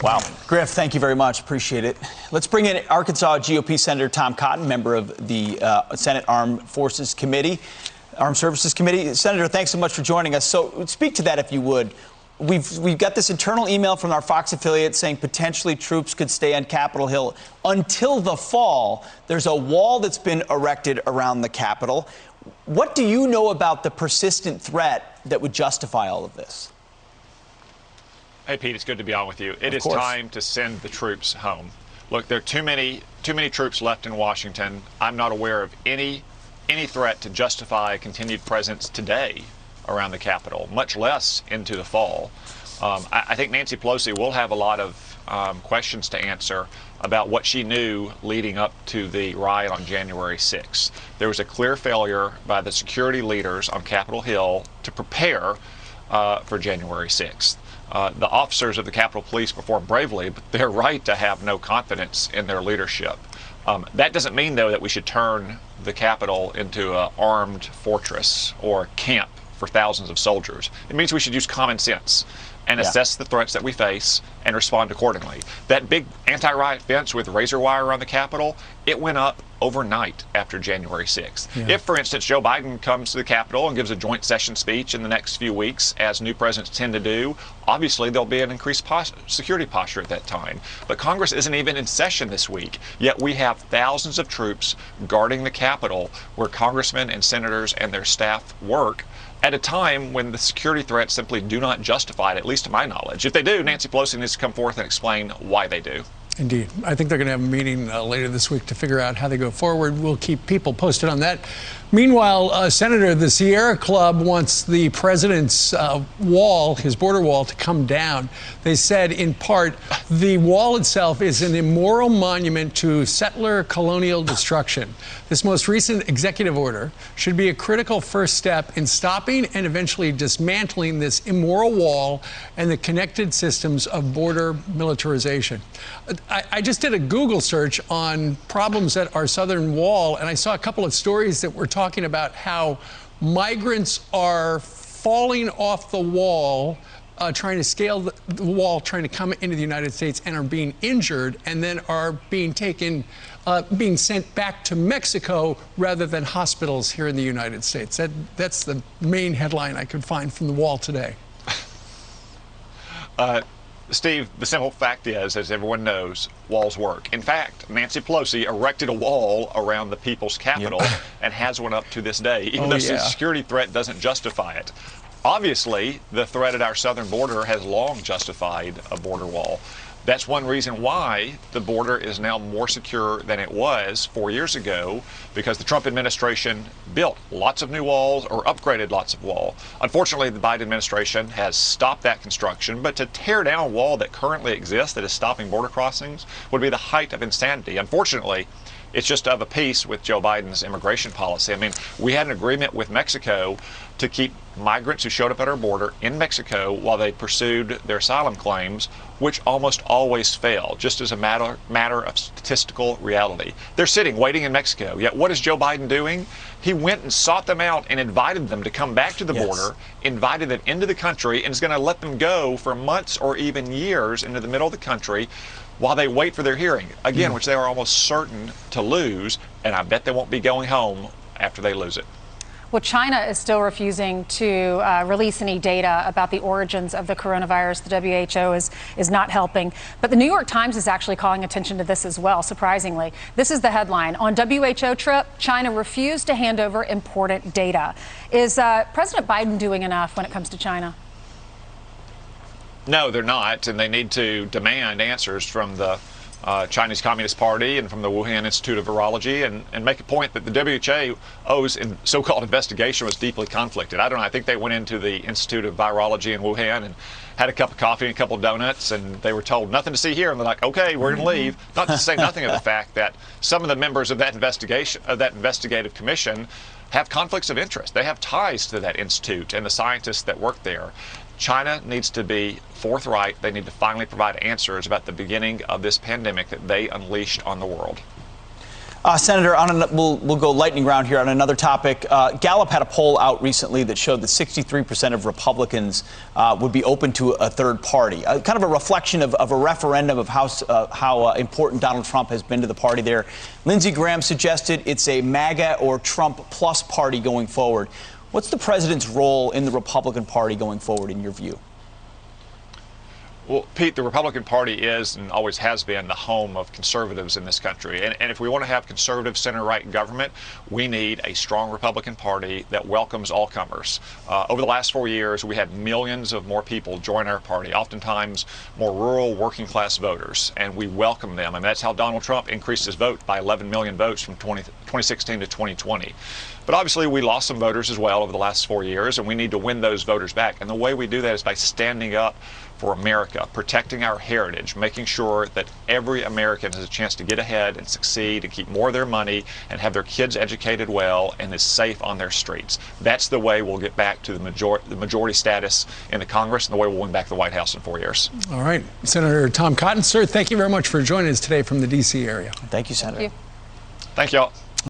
Wow. Griff, thank you very much. Appreciate it. Let's bring in Arkansas GOP Senator Tom Cotton, member of the Senate Armed Services Committee. Senator, thanks so much for joining us. So speak to that, if you would. We've got this internal email from our Fox affiliate saying potentially troops could stay on Capitol Hill until the fall. There's a wall that's been erected around the Capitol. What do you know about the persistent threat that would justify all of this? Hey, Pete, it's good to be on with you. It is time to send the troops home. Look, there are too many troops left in Washington. I'm not aware of any threat to justify a continued presence today around the Capitol, much less into the fall. I think Nancy Pelosi will have a lot of questions to answer about what she knew leading up to the riot on January 6th. There was a clear failure by the security leaders on Capitol Hill to prepare for January 6th. The officers of the Capitol Police performed bravely, but they're right to have no confidence in their leadership. That doesn't mean, though, that we should turn the Capitol into an armed fortress or camp for thousands of soldiers. It means we should use common sense and assess the threats that we face and respond accordingly. That big anti-riot fence with razor wire around the Capitol, it went up overnight after January 6th. If, for instance, Joe Biden comes to the Capitol and gives a joint session speech in the next few weeks, as new presidents tend to do, obviously there'll be an increased security posture at that time. But Congress isn't even in session this week, yet we have thousands of troops guarding the Capitol where congressmen and senators and their staff work at a time when the security threats simply do not justify it, at least to my knowledge. If they do, Nancy Pelosi needs to come forth and explain why they do. Indeed. I think they're going to have a meeting later this week to figure out how they go forward. We'll keep people posted on that. Meanwhile, Senator, the Sierra Club wants the president's wall, his border wall, to come down. They said, in part, the wall itself is an immoral monument to settler colonial destruction. This most recent executive order should be a critical first step in stopping and eventually dismantling this immoral wall and the connected systems of border militarization. I just did a Google search on problems at our southern wall, and I saw a couple of stories that were talking about how migrants are falling off the wall, trying to scale the wall, trying to come into the United States, and are being injured, and then are being taken, being sent back to Mexico rather than hospitals here in the United States. That's the main headline I could find from the wall today. Steve, the simple fact is, as everyone knows, walls work. In fact, Nancy Pelosi erected a wall around the People's Capitol and has one up to this day, even though the security threat doesn't justify it. Obviously, the threat at our southern border has long justified a border wall. That's one reason why the border is now more secure than it was 4 years ago, because the Trump administration built lots of new walls or upgraded lots of wall. Unfortunately, the Biden administration has stopped that construction, but to tear down a wall that currently exists that is stopping border crossings would be the height of insanity. Unfortunately, it's just of a piece with Joe Biden's immigration policy. I mean, we had an agreement with Mexico to keep migrants who showed up at our border in Mexico while they pursued their asylum claims, which almost always fail, just as a matter of statistical reality. They're sitting, waiting in Mexico. Yet what is Joe Biden doing? He went and sought them out and invited them to come back to the border, invited them into the country, and is going to let them go for months or even years into the middle of the country while they wait for their hearing, again, which they are almost certain to lose, and I bet they won't be going home after they lose it. Well, China is still refusing to release any data about the origins of the coronavirus. The WHO is not helping. But the New York Times is actually calling attention to this as well, surprisingly. This is the headline. On WHO trip, China refused to hand over important data. Is President Biden doing enough when it comes to China? No, they're not, and they need to demand answers from the Chinese Communist Party and from the Wuhan Institute of Virology and make a point that the WHO's so-called investigation was deeply conflicted. I don't know, I think they went into the Institute of Virology in Wuhan and had a cup of coffee and a couple of donuts, and they were told nothing to see here, and they're like, okay, we're going to leave. Not to say nothing of the fact that some of the members of that investigation, of that investigative commission, have conflicts of interest. They have ties to that institute and the scientists that work there. China needs to be forthright. They need to finally provide answers about the beginning of this pandemic that they unleashed on the world. Senator, we'll go lightning round here on another topic. Gallup had a poll out recently that showed that 63% of Republicans would be open to a third party, kind of a reflection of a referendum of how important Donald Trump has been to the party there. Lindsey Graham suggested it's a MAGA or Trump plus party going forward. What's the president's role in the Republican Party going forward, in your view? Well, Pete, the Republican Party is and always has been the home of conservatives in this country. And if we want to have conservative center-right government, we need a strong Republican Party that welcomes all comers. Over the last 4 years, we had millions of more people join our party, oftentimes more rural, working-class voters, and we welcome them. And that's how Donald Trump increased his vote by 11 million votes from 2016 to 2020. But obviously, we lost some voters as well over the last 4 years, and we need to win those voters back. And the way we do that is by standing up for America, protecting our heritage, making sure that every American has a chance to get ahead and succeed and keep more of their money and have their kids educated well and is safe on their streets. That's the way we'll get back to the majority status in the Congress and the way we'll win back the White House in 4 years. All right. Senator Tom Cotton, sir, thank you very much for joining us today from the D.C. area. Thank you, Senator. Thank you. Thank you all.